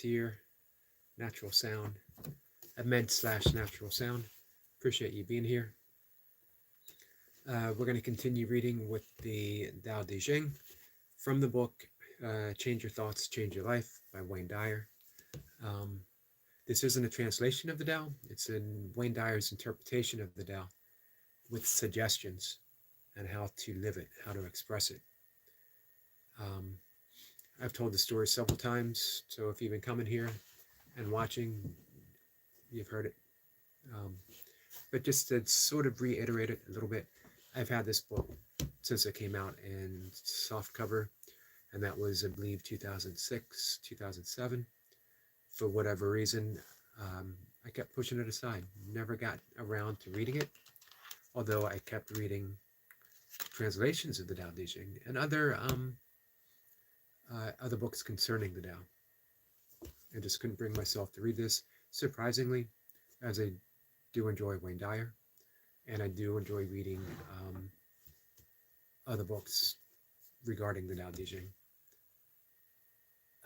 Here, natural sound, a med slash natural sound. Appreciate you being here. We're going to continue reading with the Tao Te Ching from the book Change Your Thoughts, Change Your Life by Wayne Dyer. Um, this isn't a translation of the Tao, it's in Wayne Dyer's interpretation of the Tao with suggestions on how to live it, how to express it. Um, I've told the story several times, so if you've been coming here and watching, you've heard it. Um, but just to sort of reiterate it a little bit, I've had this book since it came out in soft cover, and that was, I believe, 2006, 2007. For whatever reason, I kept pushing it aside. Never got around to reading it, although I kept reading translations of the Tao Te Ching and other books concerning the Tao. I just couldn't bring myself to read this. Surprisingly, as I do enjoy Wayne Dyer, and I do enjoy reading other books regarding the Tao Te Ching.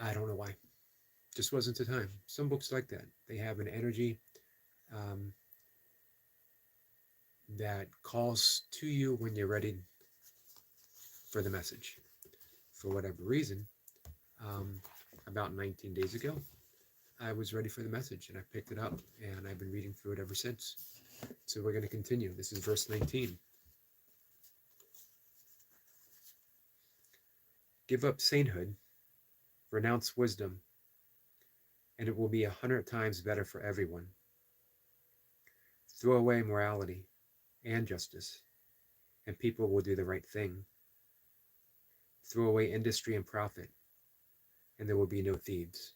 I don't know why. Just wasn't the time. Some books like that, they have an energy um, that calls to you when you're ready for the message. For whatever reason, about 19 days ago, I was ready for the message and I picked it up and I've been reading through it ever since. So we're going to continue. This is verse 19. Give up sainthood, renounce wisdom, and it will be 100 times better for everyone. Throw away morality and justice, and people will do the right thing. Throw away industry and profit, and there will be no thieves.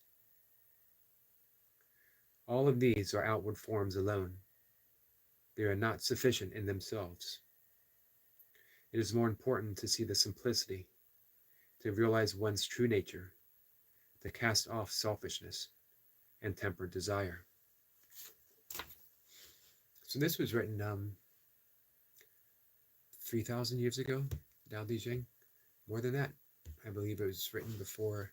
All of these are outward forms alone. They are not sufficient in themselves. It is more important to see the simplicity, to realize one's true nature, to cast off selfishness and tempered desire. So this was written 3,000 years ago, Tao Te Ching. More than that, I believe it was written before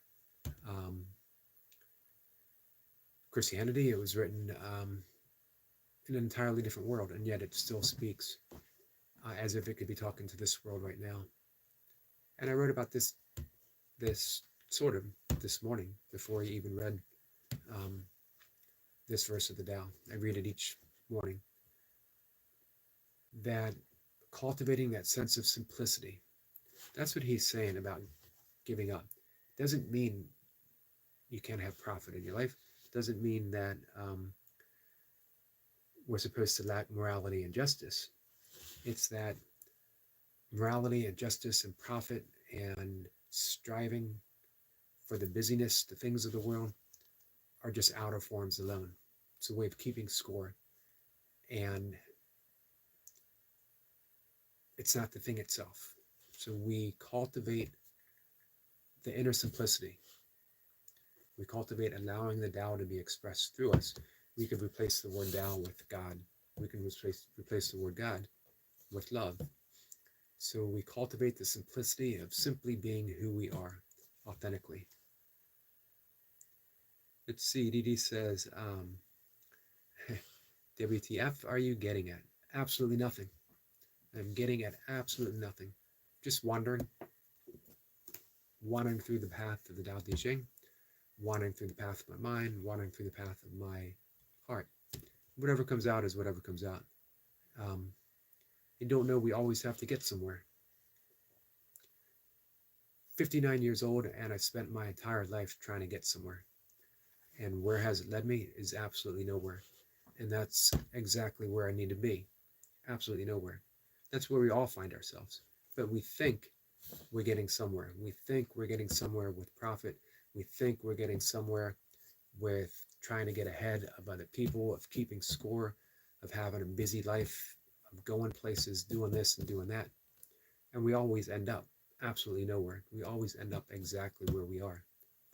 Christianity. It was written in an entirely different world, and yet it still speaks as if it could be talking to this world right now. And I wrote about this sort of this morning before I even read this verse of the Tao. I read it each morning. That cultivating that sense of simplicity, that's what he's saying about giving up. Doesn't mean you can't have profit in your life. Doesn't mean that we're supposed to lack morality and justice. It's that morality and justice and profit and striving for the busyness, the things of the world, are just outer forms alone. It's a way of keeping score. And it's not the thing itself. So we cultivate the inner simplicity. We cultivate allowing the Tao to be expressed through us. We could replace the word Tao with God. We can replace the word God with love. So we cultivate the simplicity of simply being who we are, authentically. Let's see, Didi says, WTF are you getting at? Absolutely nothing. I'm getting at absolutely nothing. Just wandering through the path of the Tao Te Ching, wandering through the path of my mind, wandering through the path of my heart. Whatever comes out is whatever comes out. You don't know we always have to get somewhere. 59 years old, and I spent my entire life trying to get somewhere. And where has it led me is absolutely nowhere. And that's exactly where I need to be. Absolutely nowhere. That's where we all find ourselves. But we think we're getting somewhere. We think we're getting somewhere with profit. We think we're getting somewhere with trying to get ahead of other people, of keeping score, of having a busy life, of going places, doing this and doing that. And we always end up absolutely nowhere. We always end up exactly where we are.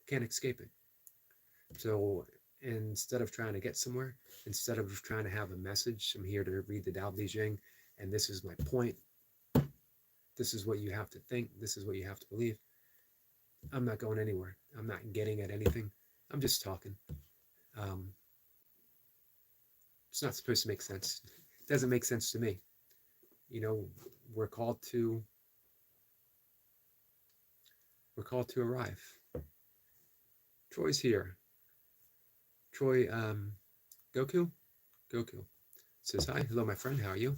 Can't escape it. So instead of trying to get somewhere, instead of trying to have a message, I'm here to read the Tao Te Ching, and this is my point. This is what you have to think. This is what you have to believe. I'm not going anywhere. I'm not getting at anything. I'm just talking. Um, it's not supposed to make sense. It doesn't make sense to me. You know, we're called to we're called to arrive. Troy's here. Troy, Goku, Goku says hi. Hello, my friend. How are you?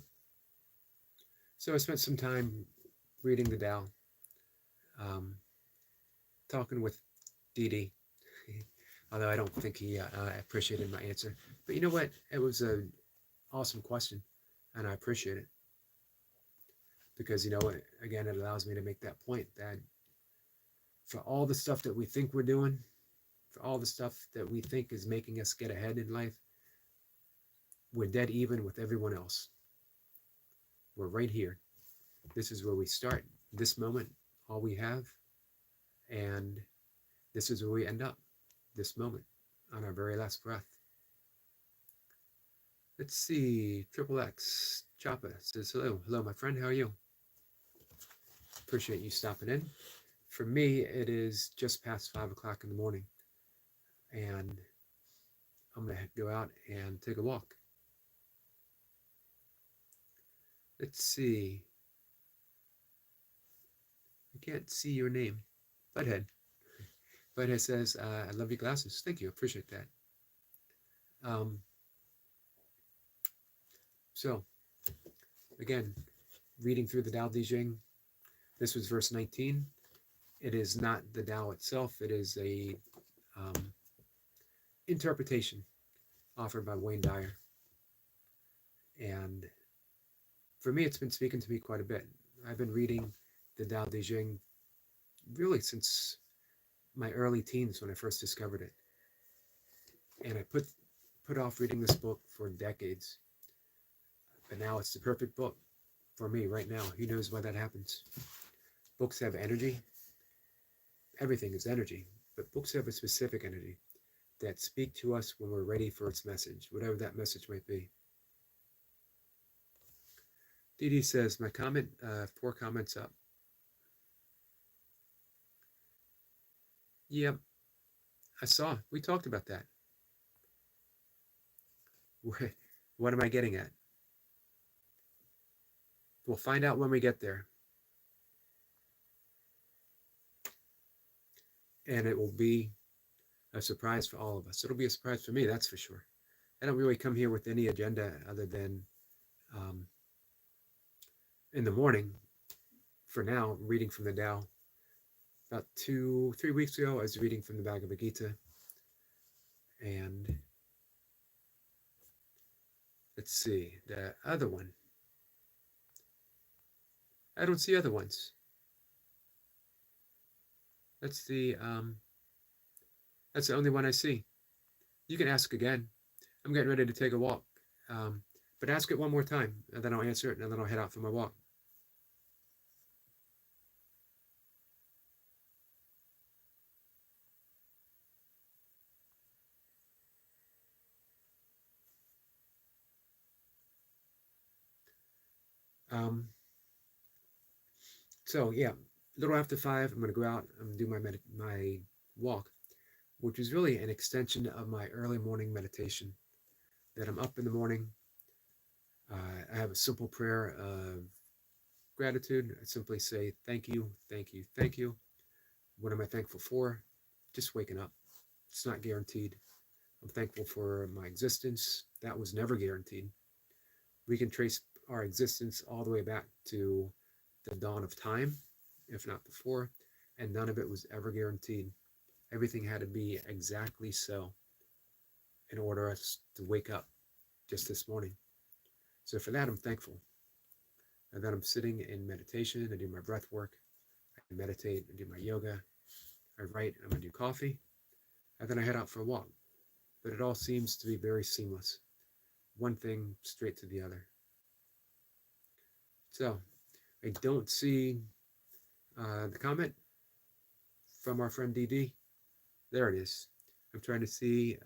So I spent some time reading the Tao, um, talking with Dee, although I don't think he appreciated my answer. But you know what? It was an awesome question, and I appreciate it because you know what? Again, it allows me to make that point that for all the stuff that we think we're doing, for all the stuff that we think is making us get ahead in life, we're dead even with everyone else. We're right here. This is where we start. This moment, all we have, and this is where we end up. This moment, on our very last breath. Let's see. Triple X Choppa says hello. Hello, my friend. How are you? Appreciate you stopping in. For me, it is just past 5 o'clock in the morning, and I'm gonna go out and take a walk. Let's see. I can't see your name. Butthead. Butthead says, I love your glasses. Thank you. Appreciate that. Um, so, again, reading through the Tao Te Ching, this was verse 19. It is not the Tao itself. It is a interpretation offered by Wayne Dyer. And for me, it's been speaking to me quite a bit. I've been reading the Tao Te Ching really since my early teens when I first discovered it. And I put off reading this book for decades. But now it's the perfect book for me right now. Who knows why that happens? Books have energy. Everything is energy. But books have a specific energy that speak to us when we're ready for its message, whatever that message might be. Dee says, my comment, 4 comments up. Yep, I saw. We talked about that. What am I getting at? We'll find out when we get there. And it will be a surprise for all of us. It'll be a surprise for me, that's for sure. I don't really come here with any agenda other than in the morning, for now, reading from the Tao. About 2-3 weeks ago, I was reading from the Bhagavad Gita. And let's see, the other one. I don't see other ones. That's the only one I see. You can ask again. I'm getting ready to take a walk. But ask it one more time, and then I'll answer it, and then I'll head out for my walk. So yeah, a little after 5, I'm going to go out. I'm going to do my walk, which is really an extension of my early morning meditation. That I'm up in the morning. I have a simple prayer of gratitude. I simply say, thank you, thank you, thank you. What am I thankful for? Just waking up. It's not guaranteed. I'm thankful for my existence. That was never guaranteed. We can trace our existence all the way back to the dawn of time, if not before, and none of it was ever guaranteed. Everything had to be exactly so in order for us to wake up just this morning. So for that, I'm thankful. And then I'm sitting in meditation. I do my breath work. I meditate. I do my yoga. I write. I'm going to do coffee. And then I head out for a walk. But it all seems to be very seamless. One thing straight to the other. So I don't see the comment from our friend DD. There it is. I'm trying to see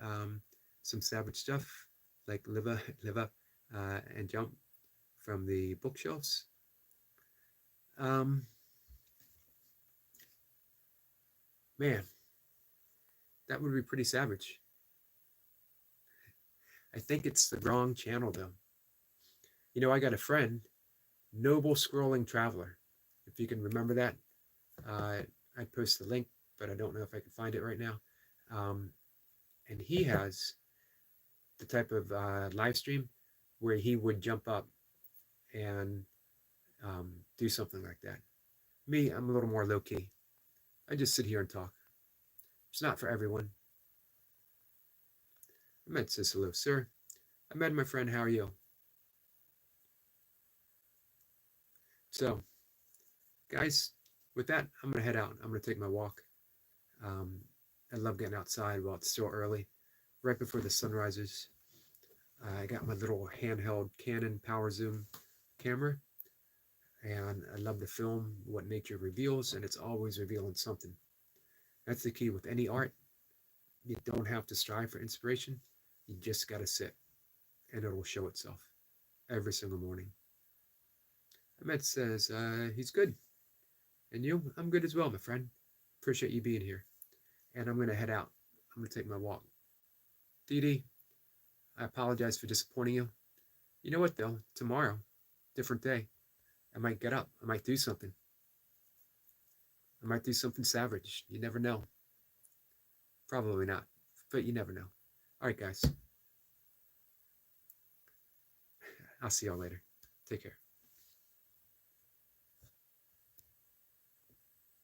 some savage stuff like live up and jump from the bookshelves. Man, That would be pretty savage. I think it's the wrong channel though. You know, I got a friend, Noble Scrolling Traveler. If you can remember that, uh, I'd post the link, but I don't know if I can find it right now. Um, and he has the type of live stream where he would jump up and do something like that. Me, I'm a little more low key. I just sit here and talk. It's not for everyone. Ahmed says hello, sir. Ahmed, my friend, how are you? So, guys, with that, I'm going to head out. I'm going to take my walk. Um, I love getting outside while it's still early, right before the sun rises. I got my little handheld Canon Power Zoom camera, and I love to film what nature reveals, and it's always revealing something. That's the key with any art. You don't have to strive for inspiration. You just got to sit, and it will show itself every single morning. Ahmed says he's good. And you? I'm good as well, my friend. Appreciate you being here. And I'm going to head out. I'm going to take my walk. Dee Dee, I apologize for disappointing you. You know what, though? Tomorrow, different day. I might get up. I might do something. I might do something savage. You never know. Probably not, but you never know. All right, guys. I'll see y'all later. Take care.